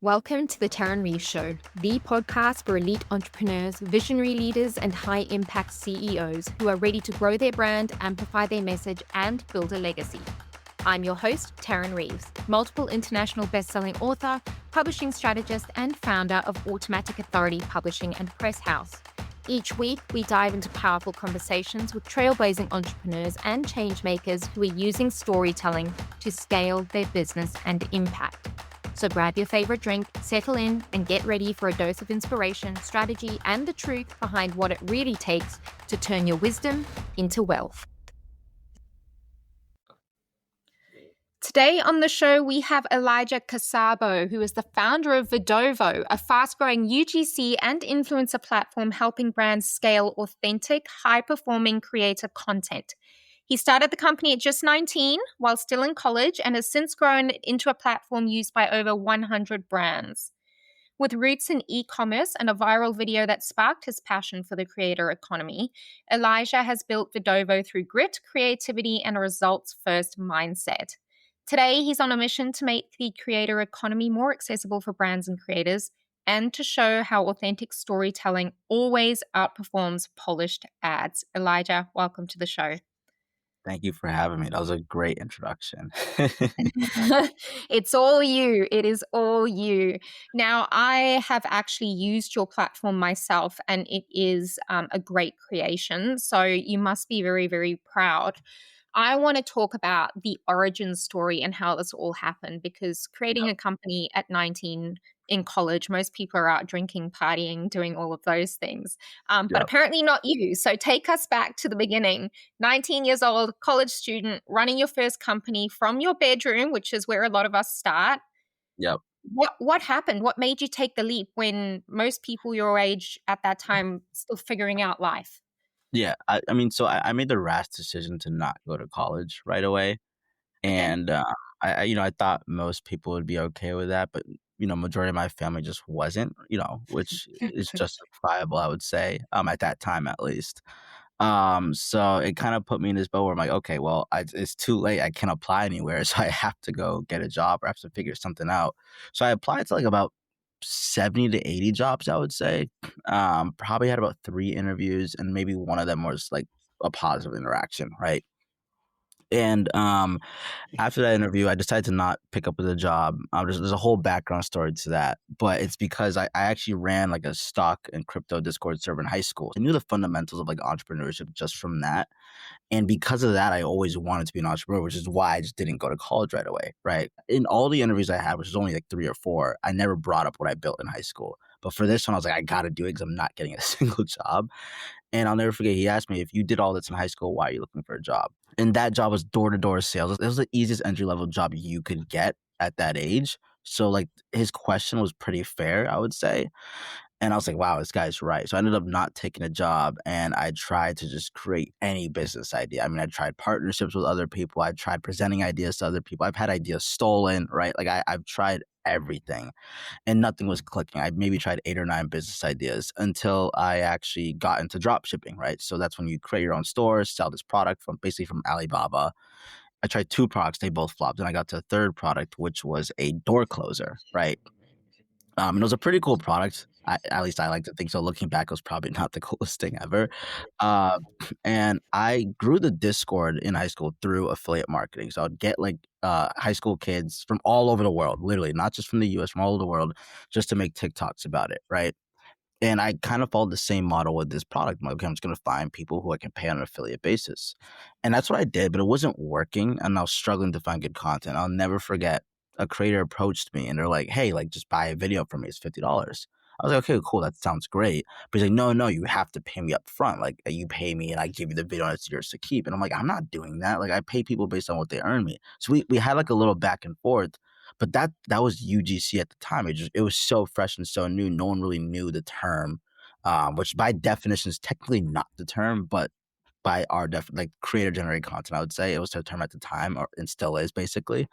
Welcome to the Tarryn Reeves Show, the podcast for elite entrepreneurs, visionary leaders, and high-impact CEOs who are ready to grow their brand, amplify their message, and build a legacy. I'm your host, Tarryn Reeves, multiple international best-selling author, publishing strategist, and founder of Automatic Authority Publishing and Press House. Each week, we dive into powerful conversations with trailblazing entrepreneurs and changemakers who are using storytelling to scale their business and impact. So grab your favorite drink, settle in, and get ready for a dose of inspiration, strategy, and the truth behind what it really takes to turn your wisdom into wealth. Today on the show, we have Elijah Khasabo, who is the founder of Vidovo, a fast-growing UGC and influencer platform helping brands scale authentic, high-performing creator content. He started the company at just 19 while still in college and has since grown into a platform used by over 100 brands. With roots in e-commerce and a viral video that sparked his passion for the creator economy, Elijah has built Vidovo through grit, creativity, and a results-first mindset. Today, he's on a mission to make the creator economy more accessible for brands and creators and to show how authentic storytelling always outperforms polished ads. Elijah, welcome to the show. Thank you for having me. That was a great introduction. It's all you. It is all you. Now, I have actually used your platform myself, and it is a great creation. So you must be very, very proud. I want to talk about the origin story and how this all happened, because creating a company at 19 in college, most people are out drinking, partying, doing all of those things. But Yep. apparently not you. So take us back to the beginning. 19 years old, college student, running your first company from your bedroom, which is where a lot of us start. Yep. What happened? What made you take the leap when most people your age at that time still figuring out life? Yeah. I made the rash decision to not go to college right away. Okay. And I thought most people would be okay with that, but majority of my family just wasn't, which is justifiable, I would say, at that time at least. So it kind of put me in this boat where I'm like, okay, well, it's too late. I can't apply anywhere, so I have to go get a job or I have to figure something out. So I applied to like about 70 to 80 jobs, I would say. Probably had about 3 interviews, and maybe one of them was like a positive interaction, right? And after that interview, I decided to not pick up with a job. There's a whole background story to that, but it's because I actually ran like a stock and crypto Discord server in high school. I knew the fundamentals of like entrepreneurship just from that. And because of that, I always wanted to be an entrepreneur, which is why I just didn't go to college right away, right? In all the interviews I had, which was only like 3 or 4, I never brought up what I built in high school. But for this one, I was like, I got to do it because I'm not getting a single job. And I'll never forget, he asked me, if you did all this in high school, why are you looking for a job? And that job was door-to-door sales. It was the easiest entry-level job you could get at that age. So, like, his question was pretty fair, I would say. And I was like, wow, this guy's right. So I ended up not taking a job, and I tried to just create any business idea. I mean, I tried partnerships with other people. I tried presenting ideas to other people. I've had ideas stolen, right? Like I've tried everything and nothing was clicking. I maybe tried 8 or 9 business ideas until I actually got into drop shipping, right? So that's when you create your own store, sell this product from basically from Alibaba. I tried 2 products, they both flopped. And I got to a third product, which was a door closer, right? And it was a pretty cool product. At least I like to think so. Looking back, it was probably not the coolest thing ever. Uh, and I grew the Discord in high school through affiliate marketing. So I'd get like high school kids from all over the world, literally, not just from the US, from all over the world, just to make TikToks about it, right? And I kind of followed the same model with this product. I'm like, okay, I'm just going to find people who I can pay on an affiliate basis. And that's what I did, but it wasn't working. And I was struggling to find good content. I'll never forget, a creator approached me and they're like, hey, like just buy a video from me. It's $50. I was like, okay, cool. That sounds great. But he's like, no, you have to pay me up front. Like you pay me and I give you the video and it's yours to keep. And I'm like, I'm not doing that. Like I pay people based on what they earn me. So we had like a little back and forth. But that was UGC at the time. It was so fresh and so new. No one really knew the term, which by definition is technically not the term, but by our like creator generated content, I would say it was the term at the time, or and still is basically.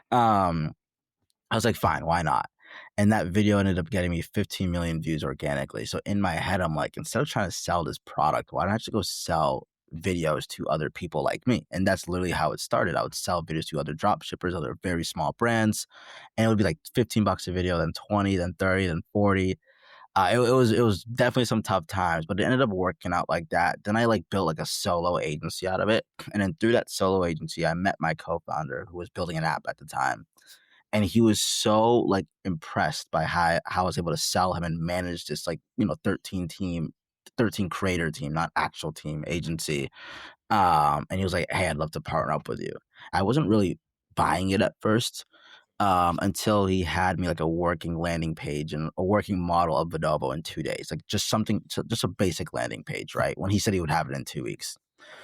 Um, I was like, fine, why not? And that video ended up getting me 15 million views organically. So in my head, I'm like, instead of trying to sell this product, why don't I just go sell videos to other people like me. And that's literally how it started. I would sell videos to other drop shippers, other very small brands, and it would be like $15 a video, then 20, then 30, then 40. It was definitely some tough times, but it ended up working out like that. Then I like built like a solo agency out of it. And then through that solo agency, I met my co-founder who was building an app at the time. And he was so like impressed by how I was able to sell him and manage this like, 13 creator team, not actual team agency. And he was like, "Hey, I'd love to partner up with you." I wasn't really buying it at first, until he had me like a working landing page and a working model of Vidovo in 2 days, like just a basic landing page, right? When he said he would have it in 2 weeks.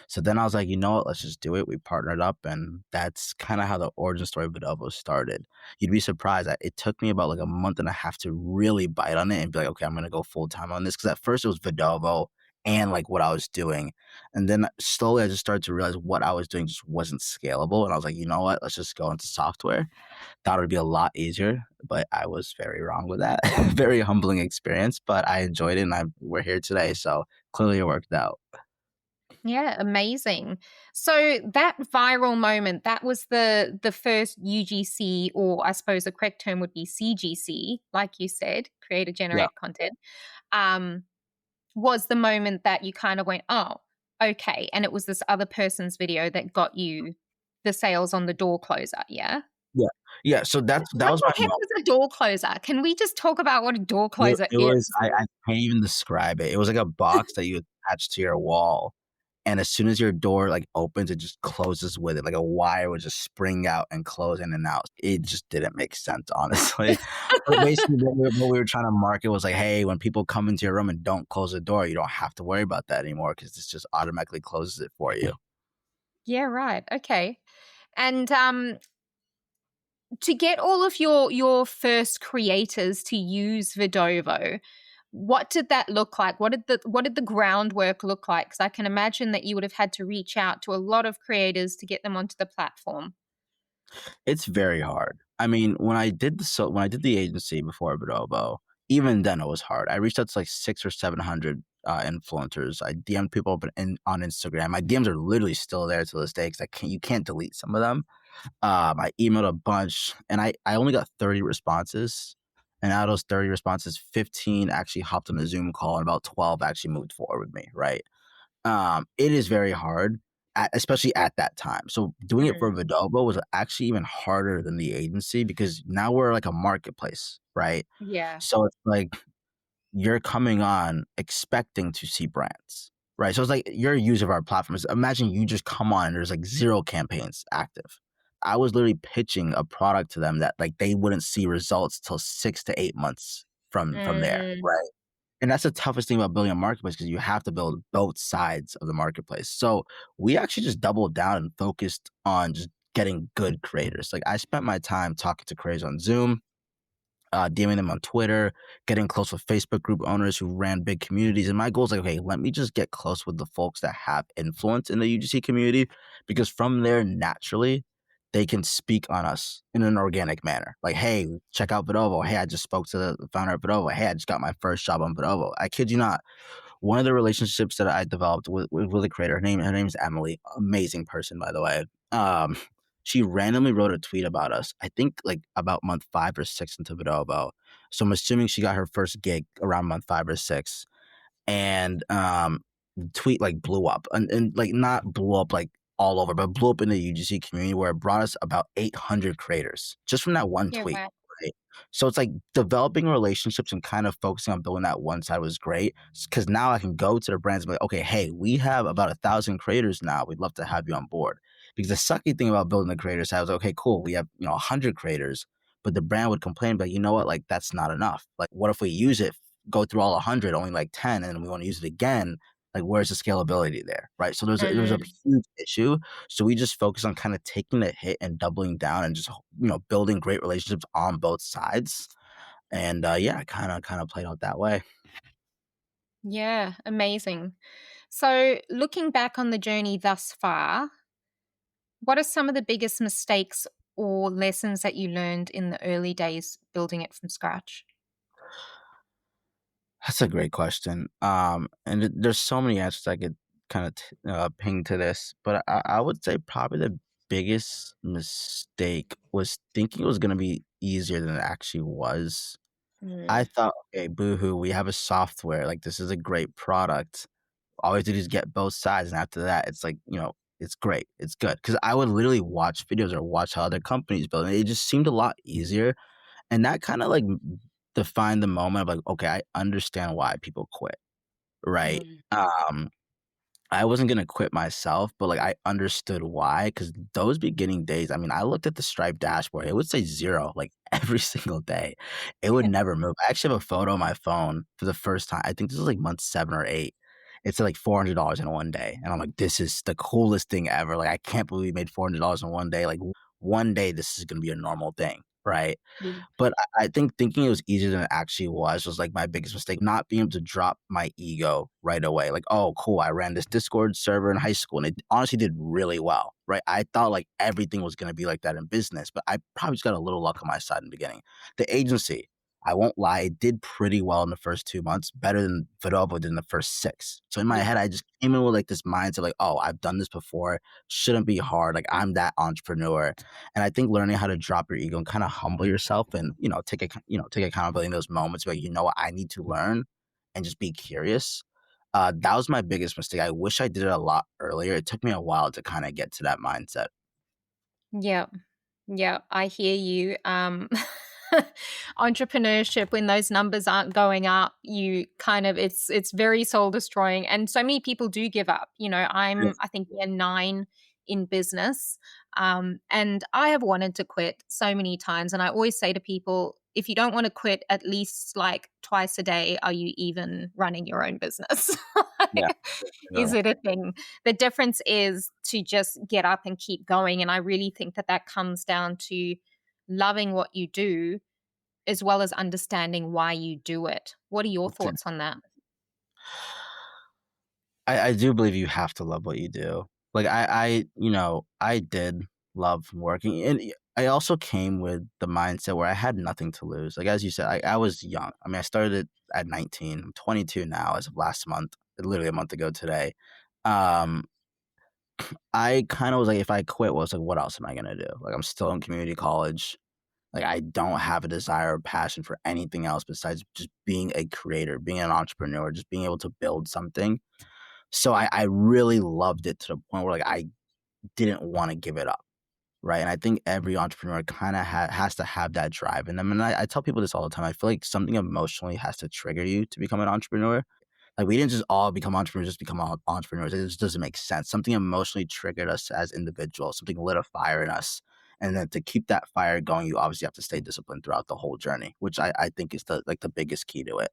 So then I was like, you know what? Let's just do it. We partnered up, and that's kind of how the origin story of Vidovo started. You'd be surprised that it took me about like a month and a half to really bite on it and be like, okay, I'm gonna go full time on this. Because at first it was Vidovo and like what I was doing, and then slowly I just started to realize what I was doing just wasn't scalable, and I was like, you know what? Let's just go into software. Thought it would be a lot easier, but I was very wrong with that. Very humbling experience, but I enjoyed it, and we're here today. So clearly it worked out. Yeah, amazing. So that viral moment, that was the first UGC, or I suppose the correct term would be CGC, like you said, creator Yeah. generate content. Um, was the moment that you kind of went, oh, okay. And it was this other person's video that got you the sales on the door closer. Yeah. Yeah. Yeah, so that What was the my heck mo is a door closer? Can we just talk about what a door closer it was is? I can't even describe it. It was like a box that you attach to your wall, and as soon as your door, like, opens, it just closes with it, like a wire would just spring out and close in and out. It just didn't make sense, honestly. But basically what we were trying to market was like, "Hey, when people come into your room and don't close the door, you don't have to worry about that anymore because this just automatically closes it for you." Yeah, right. Okay. And to get all of your first creators to use Vidovo, what did that look like? What did the groundwork look like? Because I can imagine that you would have had to reach out to a lot of creators to get them onto the platform. It's very hard. I mean, when I did the agency before Vidovo, even then it was hard. I reached out to like 6 or 700 influencers. I DM'd people on Instagram. My DMs are literally still there to this day because you can't delete some of them. I emailed a bunch, and I only got 30 responses. And out of those 30 responses, 15 actually hopped on a Zoom call, and about 12 actually moved forward with me. Right. It is very hard, especially at that time. So doing it for Mm, Vidobo was actually even harder than the agency because now we're like a marketplace, right? yeah. So it's like you're coming on expecting to see brands, right? So it's like you're a user of our platforms. Imagine you just come on and there's like zero campaigns active. I was literally pitching a product to them that like they wouldn't see results till 6 to 8 months from there, Mm, right? And that's the toughest thing about building a marketplace because you have to build both sides of the marketplace. So we actually just doubled down and focused on just getting good creators. Like I spent my time talking to creators on Zoom, DMing them on Twitter, getting close with Facebook group owners who ran big communities. And my goal is like, okay, let me just get close with the folks that have influence in the UGC community because from there, naturally, they can speak on us in an organic manner. Like, hey, check out Vidovo. Hey, I just spoke to the founder of Vidovo. Hey, I just got my first job on Vidovo. I kid you not. One of the relationships that I developed with a creator, her name is Emily, amazing person, by the way. She randomly wrote a tweet about us, I think like about month 5 or 6 into Vidovo. So I'm assuming she got her first gig around month 5 or 6. And tweet like blew up and like not blew up like all over, but blew up in the UGC community where it brought us about 800 creators just from that one yeah, tweet. wow. Right. So it's like developing relationships and kind of focusing on building that one side was great because now I can go to the brands and be like, okay, hey, we have about 1,000 creators now. We'd love to have you on board. Because the sucky thing about building the creator side was, okay, cool, we have 100 creators, but the brand would complain, but you know what, like that's not enough. Like, what if we use it, go through all 100, only like 10, and we want to use it again? Like, where's the scalability there, right? So there's a Mm, huge issue. So we just focus on kind of taking the hit and doubling down and just building great relationships on both sides. And yeah, kind of played out that way. yeah, amazing. So, looking back on the journey thus far, what are some of the biggest mistakes or lessons that you learned in the early days building it from scratch? That's a great question. And there's so many answers I could kind of ping to this, but I would say probably the biggest mistake was thinking it was gonna be easier than it actually was. I Mm, thought, "Okay, boohoo, we have a software, like, this is a great product. All we have to do is get both sides, and after that, it's like, it's great, it's good." Because I would literally watch videos or watch how other companies build, and it just seemed a lot easier, and that kinda, like, defined the moment of, like, "Okay, I understand why people quit." Right? mm, I wasn't gonna quit myself, but, like, I understood why. Because those beginning days, I mean, I looked at the Stripe dashboard, it would say 0, like, every single day. It would never move. I actually have a photo on my phone for the first time. I think this was, like, month 7 or 8. It's, like, $400 in one day, and I'm like, "This is the coolest thing ever." Like, I can't believe we made $400 in one day. Like, one day, this is gonna be a normal thing, right? mm, But I think thinking it was easier than it actually was, like, my biggest mistake, not being able to drop my ego right away. Like, "Oh, cool, I ran this Discord server in high school, and it honestly did really well," right? I thought, like, everything was gonna be like that in business, but I probably just got a little luck on my side in the beginning. The agency, I won't lie, it did pretty well in the first 2 months, better than Vidovo did in the first 6. So in my yeah, head, I just came in with, like, this mindset, like, "Oh, I've done this before, shouldn't be hard, like, I'm that entrepreneur." And I think learning how to drop your ego and kind of humble yourself and, take accountability in those moments where, what, I need to learn and just be curious. That was my biggest mistake. I wish I did it a lot earlier. It took me a while to kind of get to that mindset. yeah. Yeah, I hear you. Entrepreneurship, when those numbers aren't going up, you kind of it's very soul destroying, and so many people do give up. Yeah. I think year 9 in business, and I have wanted to quit so many times, and I always say to people, if you don't want to quit at least like twice a day, are you even running your own business? Yeah. Is No. it a thing? The difference is to just get up and keep going. And I really think that that comes down to loving what you do as well as understanding why you do it. What are your thoughts on that? I do believe you have to love what you do. Like I did love working, and I also came with the mindset where I had nothing to lose. Like as you said, I was young. I mean, I started at 19. I'm 22 now as of last month, literally a month ago today. Um, I kind of was like, if I quit, well, it's like, what else am I gonna do? Like I'm still in community college. Like I don't have a desire or passion for anything else besides just being a creator, being an entrepreneur, just being able to build something. So I really loved it to the point where, like, I didn't wanna give it up, right? And I think every entrepreneur kinda has to have that drive in them, and I tell people this all the time, I feel like something emotionally has to trigger you to become an entrepreneur. Like, we didn't just all become entrepreneurs, just become all entrepreneurs, it just doesn't make sense. Something emotionally triggered us as individuals, something lit a fire in us, and then to keep that fire going, you obviously have to stay disciplined throughout the whole journey, which I think is the biggest key to it.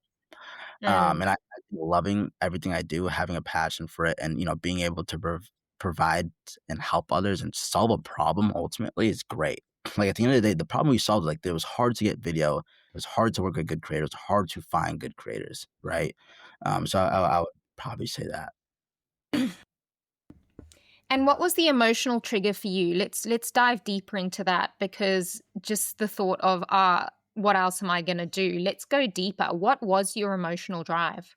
Mm. And I think loving everything I do, having a passion for it, and being able to provide and help others and solve a problem ultimately is great. Like at the end of the day, the problem we solved, like it was hard to get video, it was hard to work with good creators, hard to find good creators, right? So I would probably say that. And what was the emotional trigger for you? Let's dive deeper into that, because just the thought of what else am I going to do? Let's go deeper. What was your emotional drive?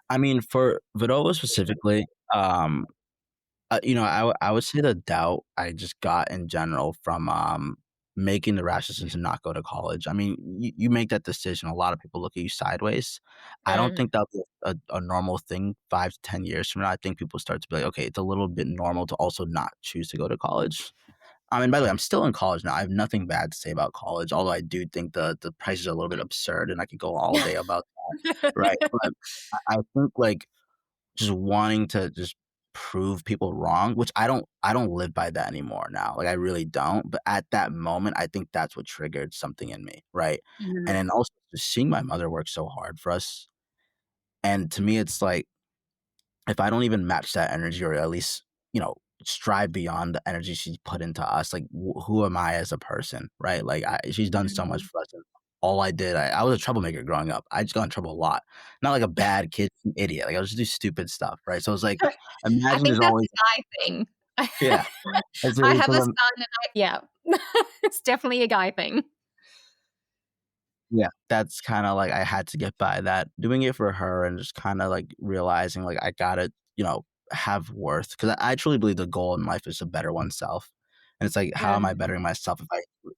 I mean, for Vidovo specifically, I would say the doubt I just got in general from, making the rash decision to not go to college. I mean, you make that decision, a lot of people look at you sideways. I don't Mm, think that'll be a normal thing 5 to 10 years from now. I think people start to be like, "Okay, it's a little bit normal to also not choose to go to college." I mean, by the way, I'm still in college now. I have nothing bad to say about college, although I do think the prices are a little bit absurd, and I could go all day about that, right? But I think, like, just wanting to just prove people wrong, which I don't live by that anymore now. Like I really don't. But at that moment, I think that's what triggered something in me, right? And mm, then also just seeing my mother work so hard for us. And to me, it's like if I don't even match that energy or at least, strive beyond the energy she's put into us, like who am I as a person, right? Like she's done so much mm. for us. And all I did, I was a troublemaker growing up. I just got in trouble a lot. Not like a bad kid, an idiot. Like I was just do stupid stuff, right? So it's like, I imagine think there's that's always, a guy thing. yeah. It's, I it's have a a, son, and yeah, it's definitely a guy thing. yeah, that's kind of like I had to get by that. Doing it for her and just kind of like realizing like I got to have worth, because I truly believe the goal in life is to better oneself. And it's like, how am I Mm. bettering myself if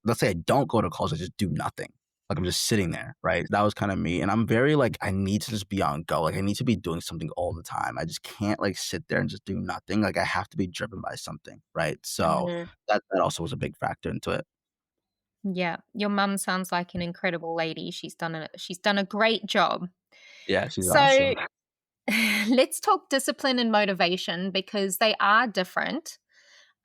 let's say I don't go to college, I just do nothing. Like I'm just sitting there, right? That was kind of me. And I'm very like, I need to just be on go. Like I need to be doing something all the time. I just can't like sit there and just do nothing. Like I have to be driven by something, right? So Mhm. that also was a big factor into it. Yeah, your mum sounds like an incredible lady. She's done a great job. Yeah, she's So awesome. let's talk discipline and motivation because they are different.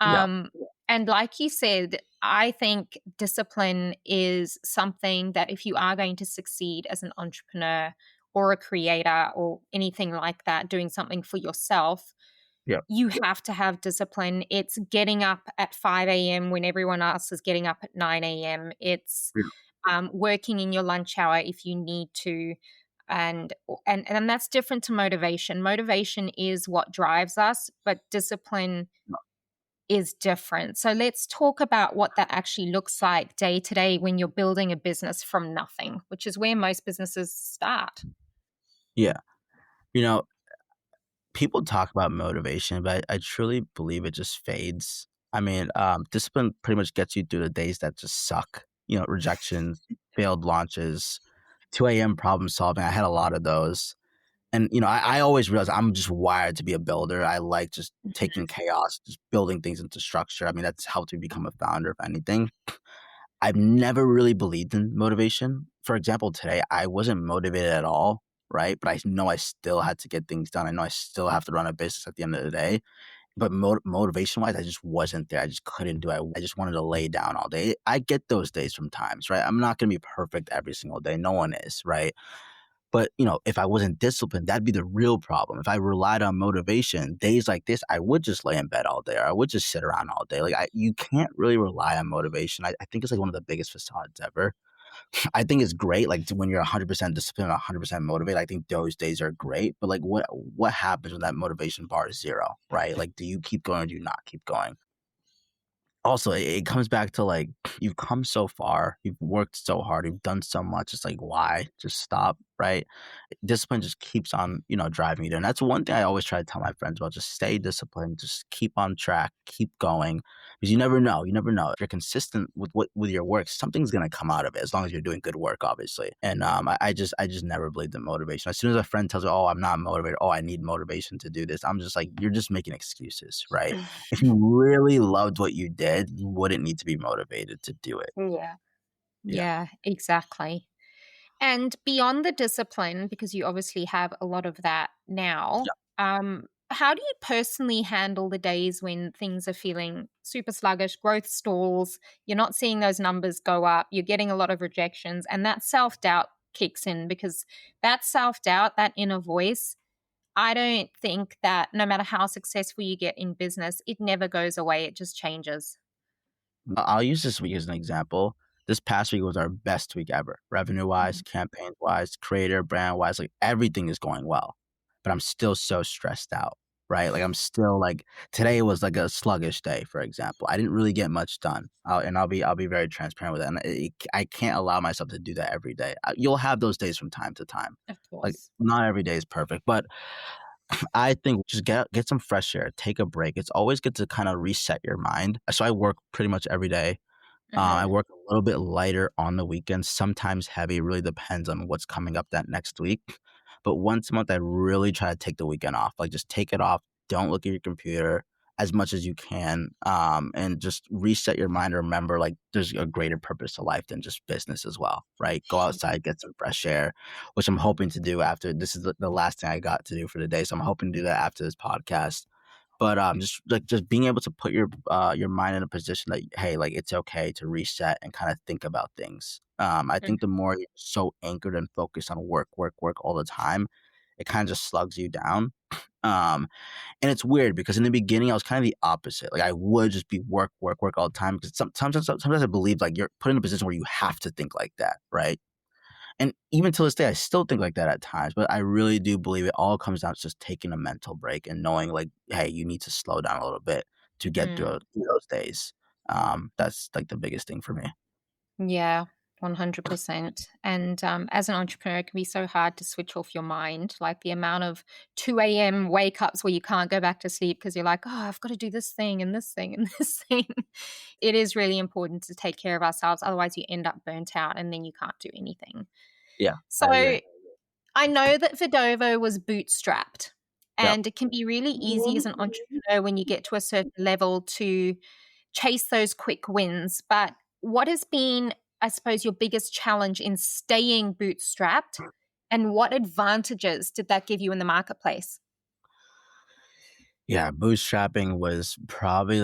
Yeah. Um, and like you said, I think discipline is something that if you are going to succeed as an entrepreneur or a creator or anything like that, doing something for yourself, Yeah. you have to have discipline. It's getting up at 5 a.m. when everyone else is getting up at 9 a.m. It's Yeah. working in your lunch hour if you need to. And that's different to motivation. Motivation is what drives us, but discipline is different. So let's talk about what that actually looks like day to day when you're building a business from nothing, which is where most businesses start. Yeah. You know, people talk about motivation, but I truly believe it just fades. I mean, discipline pretty much gets you through the days that just suck. Rejections, failed launches, 2 a.m. problem solving. I had a lot of those. And, I always realized I'm just wired to be a builder. I like just taking chaos, just building things into structure. I mean, that's helped me become a founder, if anything. I've never really believed in motivation. For example, today I wasn't motivated at all, right? But I know I still had to get things done. I know I still have to run a business at the end of the day. But motivation wise, I just wasn't there. I just couldn't do it. I just wanted to lay down all day. I get those days sometimes, right? I'm not going to be perfect every single day. No one is, right? But, if I wasn't disciplined, that'd be the real problem. If I relied on motivation, days like this, I would just lay in bed all day or I would just sit around all day. Like you can't really rely on motivation. I think it's like one of the biggest facades ever. I think it's great. Like when you're 100% disciplined, 100% motivated, I think those days are great. But like what happens when that motivation bar is zero, right? Like do you keep going or do you not keep going? Also, it comes back to like you've come so far, you've worked so hard, you've done so much. It's like why just stop, right? Discipline just keeps on, driving you there. And that's one thing I always try to tell my friends about. Just stay disciplined, just keep on track, keep going. Because you never know. You never know. If you're consistent with your work, something's gonna come out of it as long as you're doing good work, obviously. And I just never believed in motivation. As soon as a friend tells me, oh, I'm not motivated, oh, I need motivation to do this, I'm just like, you're just making excuses, right? If you really loved what you did, you wouldn't need to be motivated to do it. Yeah. Yeah. Yeah, exactly. And beyond the discipline, because you obviously have a lot of that now, how do you personally handle the days when things are feeling super sluggish, growth stalls, you're not seeing those numbers go up, you're getting a lot of rejections, and that self doubt kicks in because that self doubt, that inner voice, I don't think that no matter how successful you get in business, it never goes away. It just changes. I'll use this week as an example. This past week was our best week ever, revenue wise, Mhm. campaign wise, creator brand wise. Like everything is going well, but I'm still so stressed out, right? Like I'm still like today was like a sluggish day, for example. I didn't really get much done, I'll be very transparent with it. And I can't allow myself to do that every day. You'll have those days from time to time. Of Like course. not every day is perfect, but I think just get some fresh air, take a break. It's always good to kind of reset your mind. So I work pretty much every day. I Mhm. work a little bit lighter on the weekends, sometimes heavy. It really depends on what's coming up that next week. But once a month, I really try to take the weekend off. Like just take it off. Don't look at your computer as much as you can, and just reset your mind. Remember, like there's a greater purpose to life than just business as well, right? Go outside, get some fresh air, which I'm hoping to do after this is the last thing I got to do for the day. So I'm hoping to do that after this podcast. But, just being able to put your mind in a position that, hey, like, it's okay to reset and kinda think about things. I think the more you're so anchored and focused on work, work, work all the time, it kinda just slugs you down. Um, and it's weird because in the beginning, I was kinda the opposite. Like, I would just be work, work, work all the time because sometimes I believe, like, you're put in a position where you have to think like that, right? And even to this day, I still think like that at times, but I really do believe it all comes down to just taking a mental break and knowing like, hey, you need to slow down a little bit to get Mm. through those days. That's like the biggest thing for me. Yeah. 100%. And as an entrepreneur, it can be so hard to switch off your mind. Like the amount of 2 a.m. wake ups where you can't go back to sleep because you're like, oh, I've got to do this thing and this thing and this thing. It is really important to take care of ourselves. Otherwise, you end up burnt out and then you can't do anything. Yeah, So I agree. I know that Vidovo was bootstrapped, Yep. and it can be really easy as an entrepreneur when you get to a certain level to chase those quick wins. But what has been, I suppose, your biggest challenge in staying bootstrapped, and what advantages did that give you in the marketplace? Yeah, bootstrapping was probably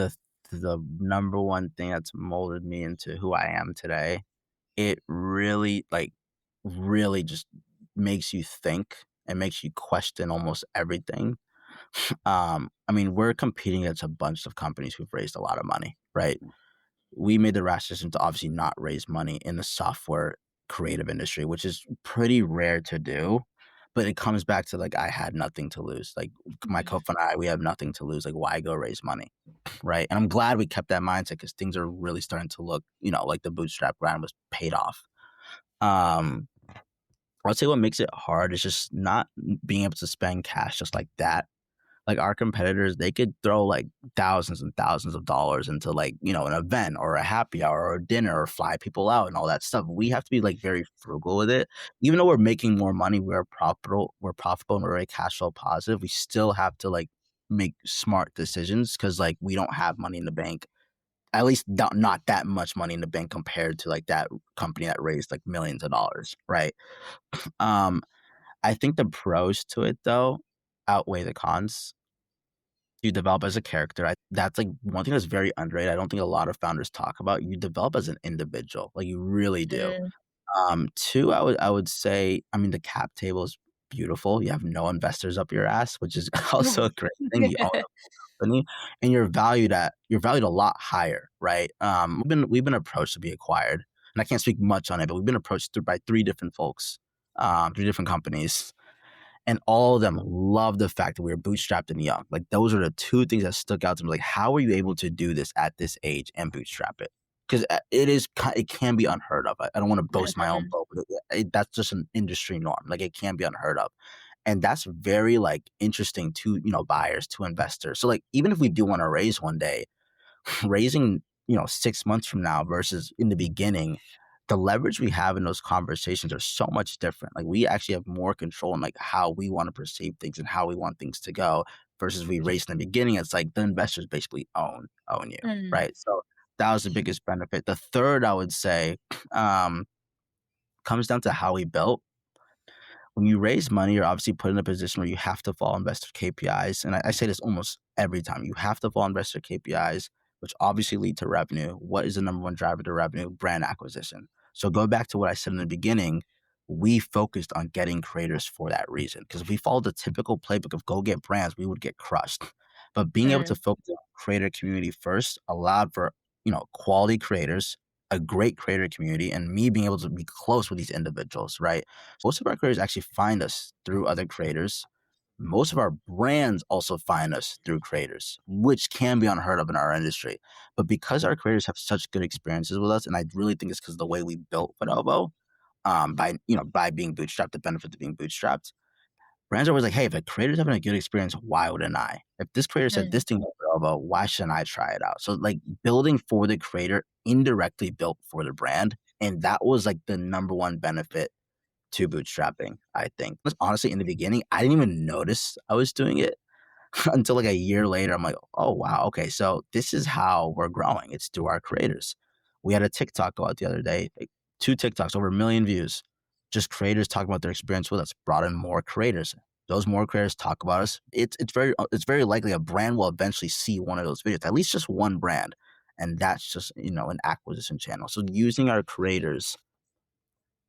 the number one thing that's molded me into who I am today. It really, like, really just makes you think and makes you question almost everything. I mean, we're competing against a bunch of companies who've raised a lot of money, right? We made the rash decision to obviously not raise money in the software creative industry, which is pretty rare to do. But it comes back to like I had nothing to lose. Like my Mm. co-founder and I, we have nothing to lose. Like why go raise money, right? And I'm glad we kept that mindset because things are really starting to look, like the bootstrap grind was paid off. Um, I'd say what makes it hard is just not being able to spend cash just like that. Like our competitors, they could throw like thousands and thousands of dollars into like, an event or a happy hour or a dinner or fly people out and all that stuff. We have to be like very frugal with it. Even though we're making more money, we're profitable and we're very cash flow positive. We still have to like make smart decisions because like we don't have money in the bank. At least not that much money in the bank compared to like that company that raised like millions of dollars, right? Um, I think the pros to it though outweigh the cons. You develop as a character. That's like one thing that's very underrated. I don't think a lot of founders talk about. You develop as an individual, like you really do. Mm. Two, I would say, I mean, the cap table is beautiful. You have no investors up your ass, which is also a great thing. You own a company, and you're valued a lot higher, right? We've been approached to be acquired, and I can't speak much on it, but we've been approached by three different folks, three different companies, and all of them love the fact that we were bootstrapped and young. Like those are the two things that stuck out to me. Like, how are you able to do this at this age and bootstrap it? Because it can be unheard of. I don't want to boast my own boat, but that's just an industry norm. Like it can be unheard of, and that's very like interesting to buyers, to investors. So like even if we do want to raise one day, raising 6 months from now versus in the beginning, the leverage we have in those conversations are so much different. Like we actually have more control in like how we want to perceive things and how we want things to go versus we race in the beginning. It's like the investors basically own you, Mm. right? So that was the biggest benefit. The third, I would say, um, comes down to how we built. When you raise money, you're obviously put in a position where you have to follow investor KPIs. And I say this almost every time. You have to follow investor KPIs, which obviously lead to revenue. What is the number one driver to revenue? Brand acquisition. So go back to what I said in the beginning. We focused on getting creators for that reason. Because if we followed the typical playbook of go get brands, we would get crushed. But being able to Mm. focus on creator community first allowed for, quality creators, a great creator community, and me being able to be close with these individuals, right? Most of our creators actually find us through other creators. Most of our brands also find us through creators, which can be unheard of in our industry. But because our creators have such good experiences with us, and I really think it's because of the way we built Vidovo, by being bootstrapped, the benefit of being bootstrapped, brands are always like, hey, if a creator's having a good experience, why wouldn't I? If this creator said Mm. this thing was available, why shouldn't I try it out? So like building for the creator indirectly built for the brand. And that was like the number one benefit to bootstrapping, I think. But honestly, in the beginning, I didn't even notice I was doing it until like a year later. I'm like, oh wow, okay, so this is how we're growing. It's through our creators. We had a TikTok go out the other day, like two TikToks, over 1 million views. Just creators talking about their experience with us, brought in more creators. Those more creators talk about us. It's very likely a brand will eventually see one of those videos, at least just one brand. And that's just, an acquisition channel. So using our creators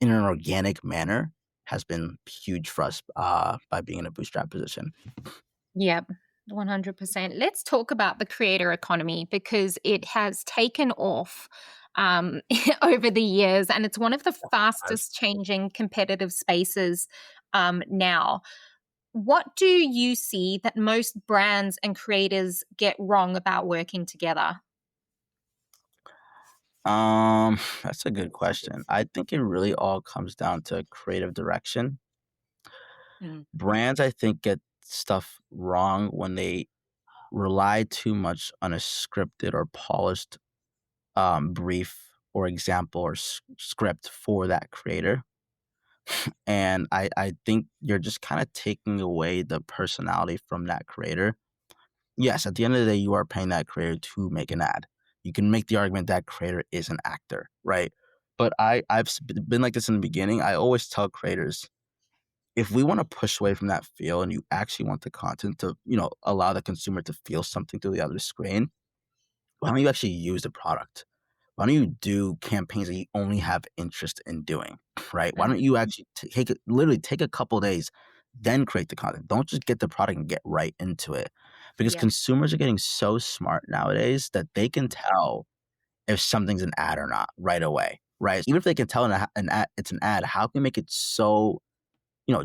in an organic manner has been huge for us by being in a bootstrap position. Yep, 100%. Let's talk about the creator economy because it has taken off um, over the years, and it's one of the fastest changing competitive spaces now. What do you see that most brands and creators get wrong about working together? That's a good question. I think it really all comes down to creative direction. Mm. Brands, I think, get stuff wrong when they rely too much on a scripted or polished brief or example or script for that creator. And I think you're just kind of taking away the personality from that creator. Yes, at the end of the day, you are paying that creator to make an ad. You can make the argument that creator is an actor, right? But been like this in the beginning. I always tell creators, if we want to push away from that feel and you actually want the content to, allow the consumer to feel something through the other screen, why don't you actually use the product? Why don't you do campaigns that you only have interest in doing, right? Why don't you actually literally take a couple days, then create the content? Don't just get the product and get right into it, because Yeah. consumers are getting so smart nowadays that they can tell if something's an ad or not right away, right? Even if they can tell an ad, it's an ad, how can we make it so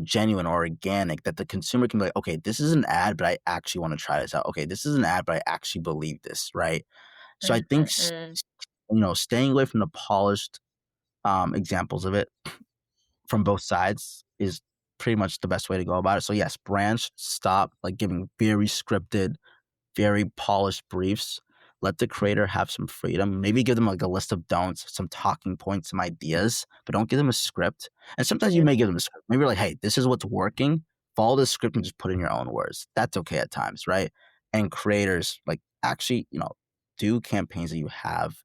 genuine or organic that the consumer can be like, okay, this is an ad, but I actually want to try this out. Okay, this is an ad, but I actually believe this, right? So I think Mm-hmm. staying away from the polished examples of it from both sides is pretty much the best way to go about it. So yes, brands should stop like giving very scripted, very polished briefs. Let the creator have some freedom. Maybe give them like a list of don'ts, some talking points, some ideas, but don't give them a script. And sometimes you may give them a script. Maybe you're like, hey, this is what's working. Follow the script and just put in your own words. That's okay at times, right? And creators like actually, do campaigns that you have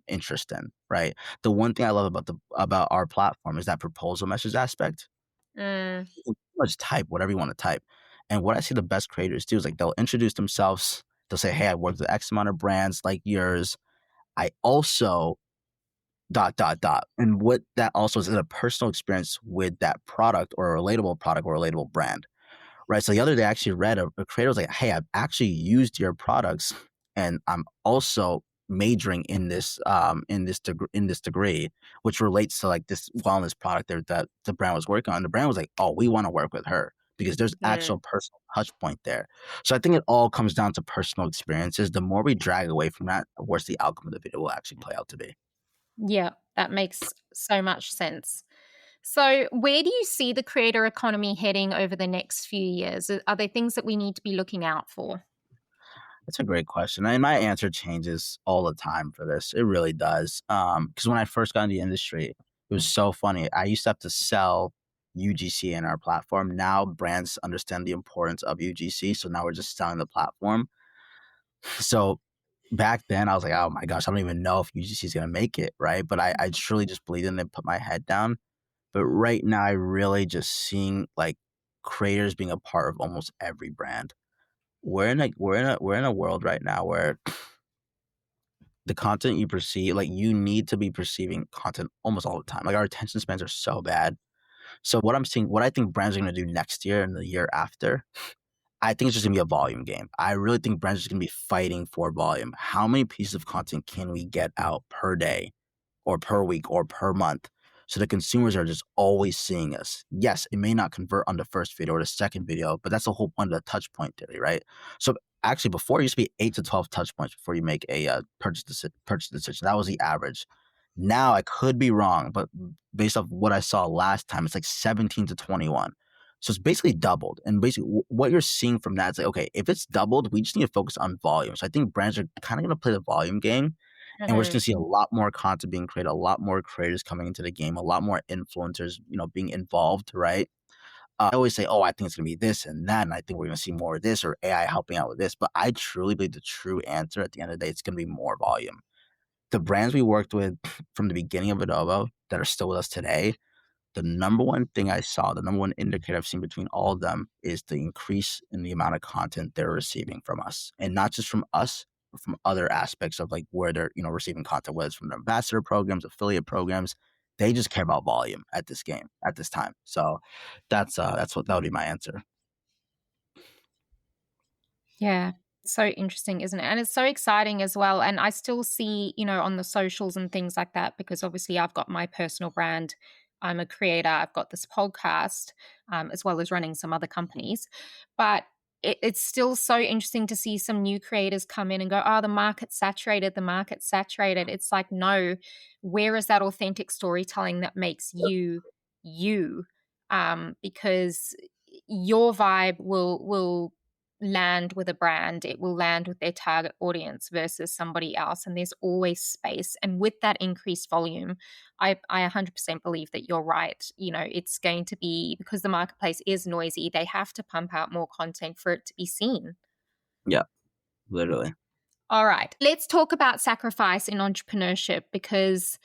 interest in, right? The one thing I love about our platform is that proposal message aspect. Mm. You can pretty much type whatever you want to type. And what I see the best creators do is like they'll introduce themselves. They'll say, "Hey, I worked with X amount of brands like yours. I also dot dot dot." And what that also is a personal experience with that product or relatable brand. Right. So the other day, I actually read a creator was like, "Hey, I've actually used your products, and I'm also majoring in this degree, which relates to like this wellness product that the brand was working on." The brand was like, "Oh, we want to work with her because there's Mm. actual personal touch point there." So I think it all comes down to personal experiences. The more we drag away from that, the worse the outcome of the video will actually play out to be. Yeah, that makes so much sense. So, where do you see the creator economy heading over the next few years? Are there things that we need to be looking out for? That's a great question. And my answer changes all the time for this. It really does. Because when I first got into the industry, it was so funny. I used to have to sell UGC in our platform. Now brands understand the importance of UGC. So now we're just selling the platform. So back then I was like, oh my gosh, I don't even know if UGC is going to make it. Right. But I truly just believed in it and put my head down. But right now I really just seeing like creators being a part of almost every brand. We're in a world right now where the content you perceive, like you need to be perceiving content almost all the time. Like our attention spans are so bad. So what I think brands are going to do next year and the year after, I think it's just going to be a volume game. I really think brands are just going to be fighting for volume. How many pieces of content can we get out per day or per week or per month? So the consumers are just always seeing us. Yes, it may not convert on the first video or the second video, but that's the whole point of the touch point theory, right? So actually, before it used to be 8 to 12 touch points before you make a purchase decision. That was the average. Now I could be wrong, but based off what I saw last time, it's like 17 to 21. So it's basically doubled. And basically, what you're seeing from that is like, okay, if it's doubled, we just need to focus on volume. So I think brands are kind of going to play the volume game, and we're just Mhm. gonna see a lot more content being created, a lot more creators coming into the game, a lot more influencers, being involved, right? I always say, "Oh, I think it's gonna be this and that, and I think we're gonna see more of this or AI helping out with this." But I truly believe the true answer at the end of the day, it's gonna be more volume. The brands we worked with from the beginning of Vidovo that are still with us today, the number one thing I saw, the number one indicator I've seen between all of them is the increase in the amount of content they're receiving from us. And not just from us, but from other aspects of like where they're, receiving content, whether it's from their ambassador programs, affiliate programs. They just care about volume at this time. So that's what that would be my answer. Yeah. So interesting, isn't it? And it's so exciting as well. And I still see, on the socials and things like that, because obviously I've got my personal brand. I'm a creator. I've got this podcast, as well as running some other companies. But it's still so interesting to see some new creators come in and go, oh, the market's saturated, the market's saturated. It's like, no, where is that authentic storytelling that makes you you? Because your vibe will land with a brand, it will land with their target audience versus somebody else. And there's always space. And with that increased volume, I 100% believe that you're right. You know, it's going to be, because the marketplace is noisy, they have to pump out more content for it to be seen. Yeah, literally. All right, let's talk about sacrifice in entrepreneurship, because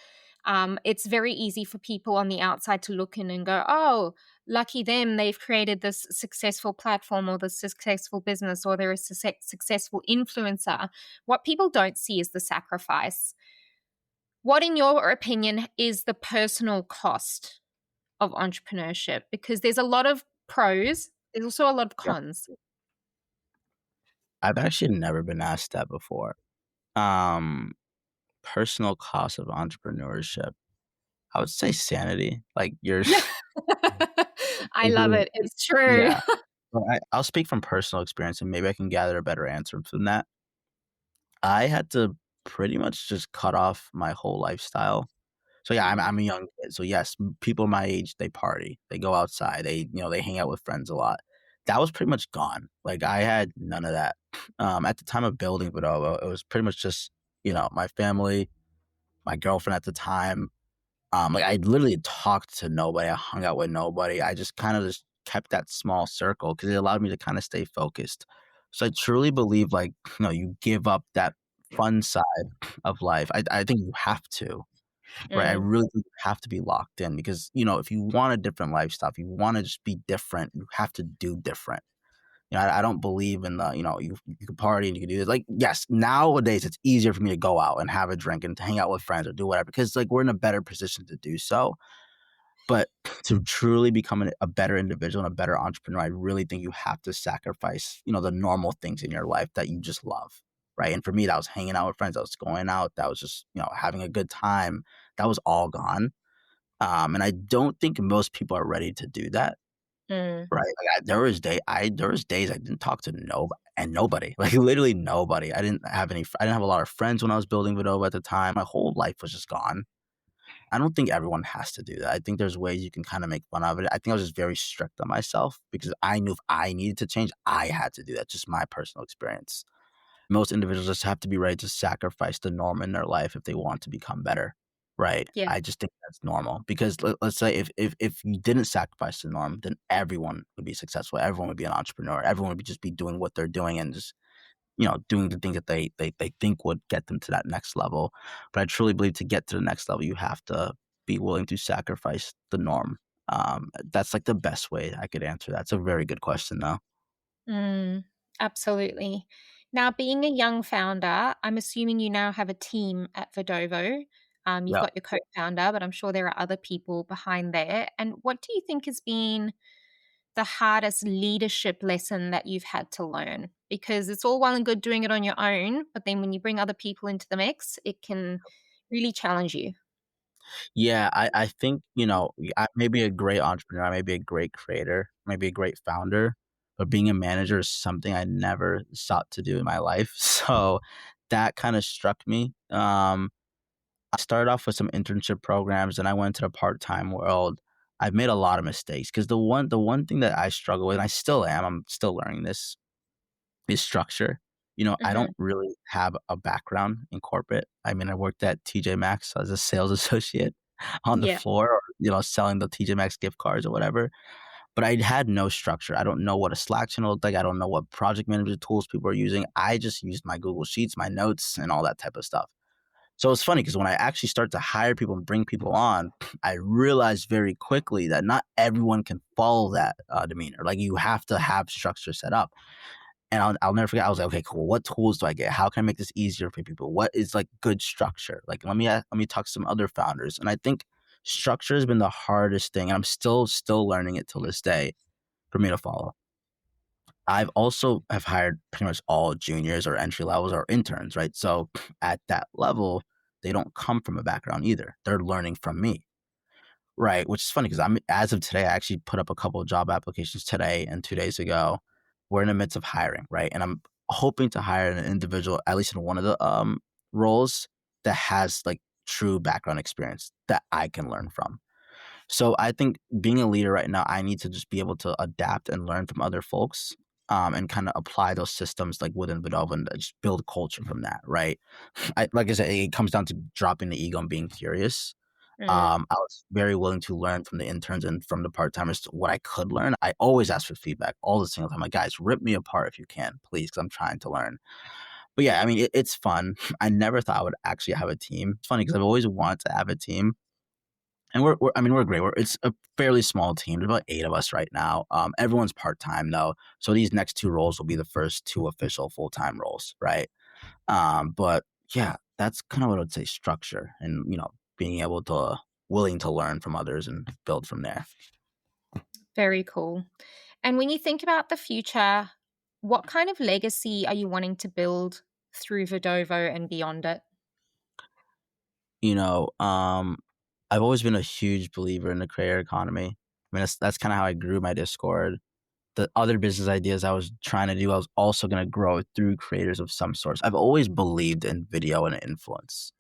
it's very easy for people on the outside to look in and go, oh, lucky them, they've created this successful platform or this successful business, or they're a successful influencer. What people don't see is the sacrifice. What, in your opinion, is the personal cost of entrepreneurship? Because there's a lot of pros, there's also a lot of Yeah. cons. I've actually never been asked that before. Um, Personal cost of entrepreneurship. I would say sanity. Like you're Yeah. I love it. It's true. yeah. Well, I'll speak from personal experience and maybe I can gather a better answer from that. I had to pretty much just cut off my whole lifestyle. So yeah, I'm Mm, I'm a young kid. So yes, people my age, they party, they go outside, they hang out with friends a lot. That was pretty much gone. Like I had none of that. At the time of building Vidovo, it was pretty much just my family, my girlfriend at the time. Like I literally talked to nobody. I hung out with nobody. I just kind of just kept that small circle because it allowed me to kind of stay focused. So I truly believe like you give up that fun side of life. I think you have to. Right, I mm, really think you have to be locked in because, if you want a different lifestyle, if you wanna just be different, you have to do different. I don't believe in the, you can party and you can do this. Like, yes, nowadays it's easier for me to go out and have a drink and to hang out with friends or do whatever because, like, we're in a better position to do so. But to truly become a better individual and a better entrepreneur, I really think you have to sacrifice, the normal things in your life that you just love, right? And for me, that was hanging out with friends, that was going out, that was just, having a good time. That was all gone. And I don't think most people are ready to do that, mm. right? Like there was days I didn't talk to nobody, like literally nobody. I didn't have a lot of friends when I was building Vidovo at the time. My whole life was just gone. I don't think everyone has to do that. I think there's ways you can kind of make fun of it. I think I was just very strict on myself because I knew if I needed to change, I had to do that. Just my personal experience. Most individuals just have to be ready to sacrifice the norm in their life if they want to become better, right? Yeah. I just think that's normal because let's say if you didn't sacrifice the norm, then everyone would be successful. Everyone would be an entrepreneur. Everyone would just be doing what they're doing and just doing the things that they think would get them to that next level. But I truly believe to get to the next level, you have to be willing to sacrifice the norm. That's like the best way I could answer that. It's a very good question, though. Mm, absolutely. Now, being a young founder, I'm assuming you now have a team at Vidovo. You've Yeah. got your co-founder, but I'm sure there are other people behind there. And what do you think has been the hardest leadership lesson that you've had to learn? Because it's all well and good doing it on your own, but then when you bring other people into the mix, it can really challenge you. Yeah, I think, I may be a great entrepreneur, I may be a great creator, maybe a great founder, but being a manager is something I never sought to do in my life. So that kind of struck me. I started off with some internship programs and I went to the part-time world. I've made a lot of mistakes because the one thing that I struggle with, and I still am, I'm still learning this, is structure. I Mhm. don't really have a background in corporate. I mean, I worked at TJ Maxx as a sales associate on the Yeah. floor or, selling the TJ Maxx gift cards or whatever, but I had no structure. I don't know what a Slack channel looked like. I don't know what project management tools people are using. I just used my Google Sheets, my notes, and all that type of stuff. So it's funny because when I actually start to hire people and bring people on, I realized very quickly that not everyone can follow that demeanor. Like you have to have structure set up. And I'll never forget. I was like, okay, cool. What tools do I get? How can I make this easier for people? What is like good structure? Like let me talk to some other founders. And I think structure has been the hardest thing. And I'm still learning it till this day for me to follow. I've also have hired pretty much all juniors or entry levels or interns, right? So at that level, they don't come from a background either. They're learning from me. Right, which is funny because I'm as of today, I actually put up a couple of job applications today and 2 days ago. we're in the midst of hiring, right? And I'm hoping to hire an individual, at least in one of the roles, that has like true background experience that I can learn from. So I think being a leader right now, I need to just be able to adapt and learn from other folks, and kind of apply those systems like within Vidovo and just build culture from that, right? Like I said, it comes down to dropping the ego and being curious. Mm. I was very willing to learn from the interns and from the part-timers what I could learn. I always ask for feedback all the single time. Like, guys, rip me apart if you can, please, because I'm trying to learn. But yeah, I mean, it's fun. I never thought I would actually have a team. It's funny because I've always wanted to have a team, and I mean, we're great. It's a fairly small team. There's about 8 of us right now. Everyone's part-time though, so these next 2 roles will be the first 2 official full-time roles, right? But yeah, that's kind of what I would say structure and, being able to willing to learn from others and build from there. Very cool. And when you think about the future, what kind of legacy are you wanting to build through Vidovo and beyond it? You know, I've always been a huge believer in the creator economy. I mean, that's kind of how I grew my Discord. The other business ideas I was trying to do, I was also going to grow through creators of some sorts. I've always believed in video and influence,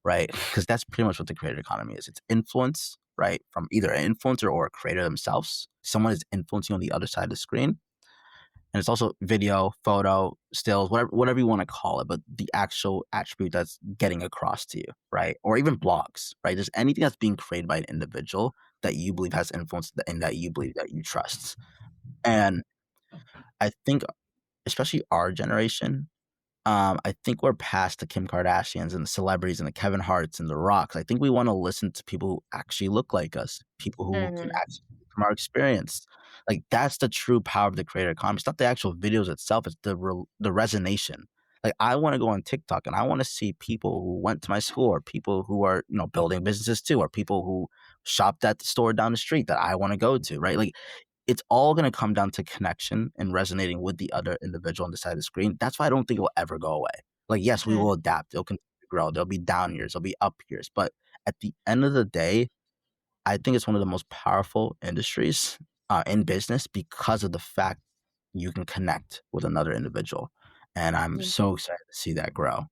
right? Because that's pretty much what the creator economy is. It's influence, right? From either an influencer or a creator themselves. Someone is influencing on the other side of the screen. And it's also video, photo, stills, whatever you want to call it, but the actual attribute that's getting across to you, right? Or even blogs, right? There's anything that's being created by an individual that you believe has influence and that you believe that you trust. And I think, especially our generation, I think we're past the Kim Kardashians and the celebrities and the Kevin Harts and the Rocks. I think we want to listen to people who actually look like us, people who can Mm. actually speak from our experience. Like that's the true power of the creator economy. It's not the actual videos itself; it's the resonation. Like I want to go on TikTok and I want to see people who went to my school, or people who are building businesses too, or people who shopped at the store down the street that I want to go to. Right? Like it's all going to come down to connection and resonating with the other individual on the side of the screen. That's why I don't think it will ever go away. Like, yes, we Mm. will adapt. It'll continue to grow. There'll be down years. There'll be up years. But at the end of the day, I think it's one of the most powerful industries in business because of the fact you can connect with another individual. And I'm Yeah. so excited to see that grow.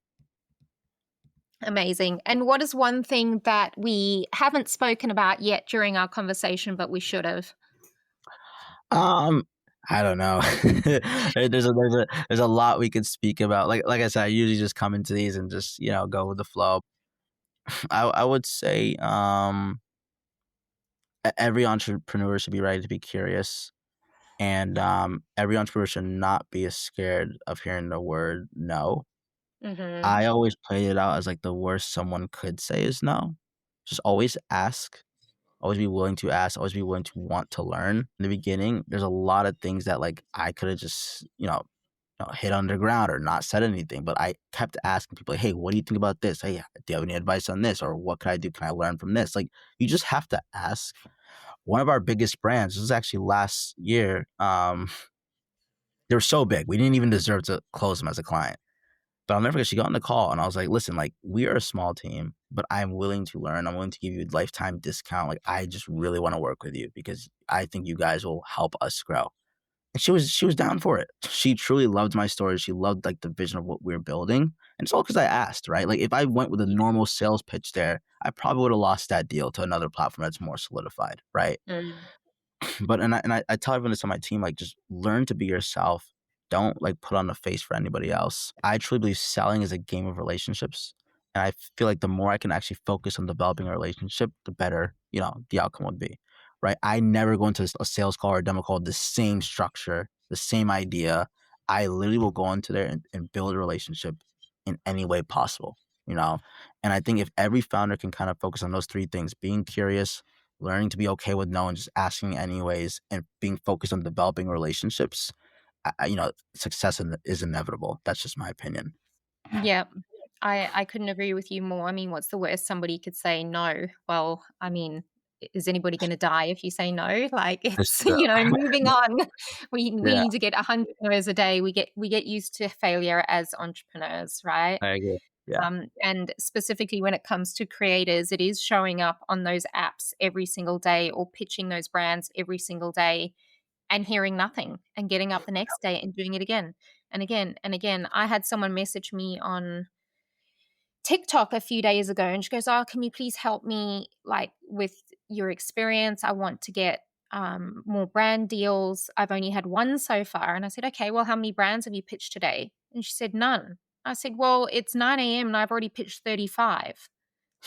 Amazing. And what is one thing that we haven't spoken about yet during our conversation, but we should have? Um, I don't know. There's a lot we could speak about. Like I said, I usually just come into these and just go with the flow. I would say every entrepreneur should be ready to be curious, and every entrepreneur should not be scared of hearing the word no. Mm-hmm. I always play it out as like the worst someone could say is no. Just always ask. Always be willing to ask, always be willing to want to learn. In the beginning, there's a lot of things that like I could have just, hit underground or not said anything. But I kept asking people, like, hey, what do you think about this? Hey, do you have any advice on this? Or what can I do? Can I learn from this? Like you just have to ask. One of our biggest brands, this was actually last year. They were so big. We didn't even deserve to close them as a client. But I'll never forget, she got on the call and I was like, listen, like, we are a small team, but I'm willing to learn. I'm willing to give you a lifetime discount. Like, I just really want to work with you because I think you guys will help us grow. And she was down for it. She truly loved my story. She loved like the vision of what we're building. And it's all because I asked, right? Like if I went with a normal sales pitch there, I probably would have lost that deal to another platform that's more solidified, right? Mm. But I tell everyone this on my team, like just learn to be yourself. Don't like put on a face for anybody else. I truly believe selling is a game of relationships. And I feel like the more I can actually focus on developing a relationship, the better, the outcome would be. Right. I never go into a sales call or a demo call the same structure, the same idea. I literally will go into there and build a relationship in any way possible, you know? And I think if every founder can kind of focus on those 3 things, being curious, learning to be okay with no and just asking anyways, and being focused on developing relationships, success is inevitable. That's just my opinion. Yeah. I couldn't agree with you more. I mean, what's the worst somebody could say no? Well, I mean, is anybody going to die if you say no? Like That's it's, true. moving on. We Yeah, need to get 100 no's a day. We get used to failure as entrepreneurs, right? I agree. Yeah. And specifically when it comes to creators, it is showing up on those apps every single day or pitching those brands every single day. and hearing nothing and getting up the next day and doing it again and again and again. I had someone message me on TikTok a few days ago, and she goes, "Oh, can you please help me like with your experience? I want to get more brand deals. I've only had one so far." And I said, "Okay, well, how many brands have you pitched today?" And she said, "None." I said, "Well, it's 9 a.m. and I've already pitched 35.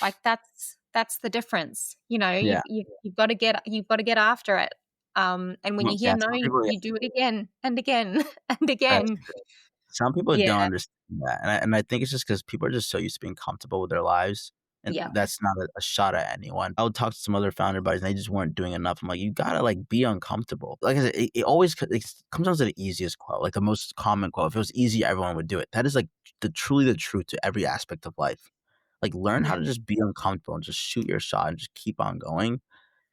Like that's the difference. You know, Yeah. you've got to get after it. And when you hear Yeah, no, some people, you do it again and again and that's again. some people don't Yeah, understand that, and I think it's just because people are just so used to being comfortable with their lives, and yeah, that's not a shot at anyone. I would talk to some other founder buddies, and they just weren't doing enough. I'm like, "You gotta, like, be uncomfortable." Like I said, it always it comes down to the easiest quote, like, the most common quote. If it was easy, everyone would do it. That is, like, truly the truth to every aspect of life. Like, learn how yeah, to just be uncomfortable and just shoot your shot and just keep on going.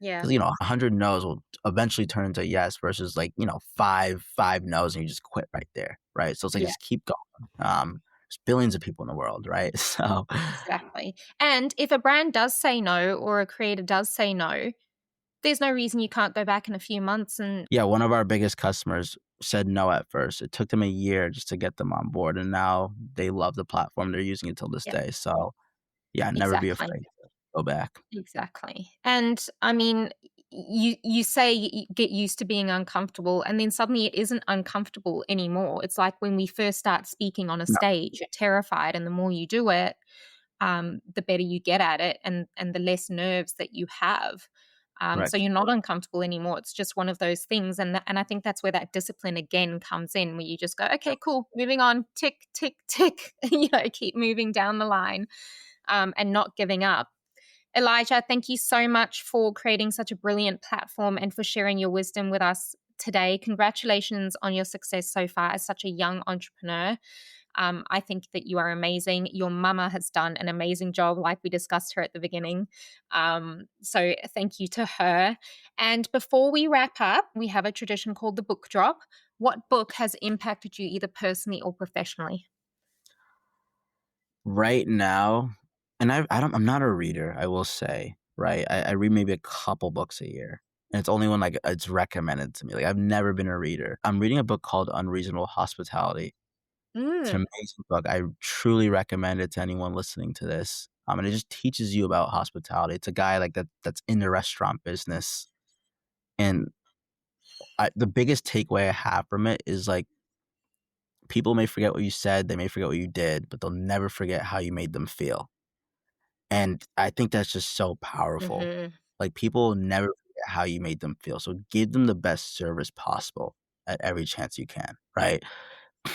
yeah, 'Cause, 100 no's will eventually turn into a yes versus, like, 5 no's and you just quit right there, right? So it's like, yeah. just keep going. There's billions of people in the world, right? So, Exactly. And if a brand does say no or a creator does say no, there's no reason you can't go back in a few months and yeah, one of our biggest customers said no at first. It took them a year just to get them on board, and now they love the platform. They're using it till this yeah, day. So, yeah, never be exactly. afraid to go back. Exactly. And I mean, you say you get used to being uncomfortable and then suddenly it isn't uncomfortable anymore. It's like when we first start speaking on a No, stage, you're terrified and the more you do it, the better you get at it and the less nerves that you have. So correct. you're not uncomfortable anymore. It's just one of those things. And I think that's where that discipline again comes in, where you just go, okay, cool, moving on, tick, tick, tick, keep moving down the line and not giving up. Elijah, thank you so much for creating such a brilliant platform and for sharing your wisdom with us today. Congratulations on your success so far as such a young entrepreneur. I think that you are amazing. Your mama has done an amazing job, like we discussed her at the beginning. So thank you to her. And before we wrap up, we have a tradition called the book drop. What book has impacted you either personally or professionally? Right now, and I'm not a reader, I will say, right? I read maybe a couple books a year, and it's only when, like, it's recommended to me. Like, I've never been a reader. I'm reading a book called Unreasonable Hospitality. It's an Mm, amazing book. I truly recommend it to anyone listening to this. And it just teaches you about hospitality. It's a guy like that's in the restaurant business, and the biggest takeaway I have from it is, like, people may forget what you said, they may forget what you did, but they'll never forget how you made them feel. And I think that's just so powerful. hmm Like, people never forget how you made them feel, so give them the best service possible at every chance you can, right?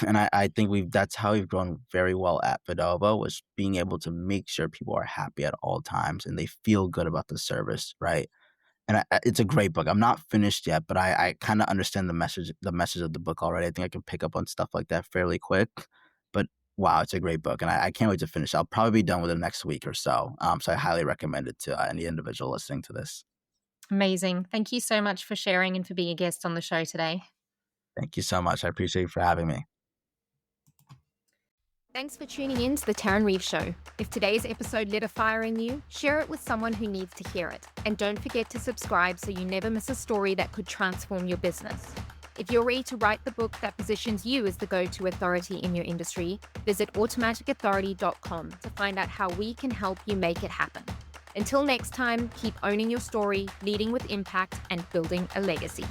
And I think that's how we've grown very well at Vidovo, was being able to make sure people are happy at all times and they feel good about the service, right? And it's a great book. I'm not finished yet, but I kinda understand the message of the book already. I think I can pick up on stuff like that fairly quick. But wow, it's a great book, and I can't wait to finish. I'll probably be done with it next week or so. So I highly recommend it to any individual listening to this. Amazing. Thank you so much for sharing and for being a guest on the show today. Thank you so much. I appreciate you for having me. Thanks for tuning in to the Tarryn Reeves Show. If today's episode lit a fire in you, share it with someone who needs to hear it. And don't forget to subscribe so you never miss a story that could transform your business. If you're ready to write the book that positions you as the go-to authority in your industry, visit automaticauthority.com to find out how we can help you make it happen. Until next time, keep owning your story, leading with impact, and building a legacy.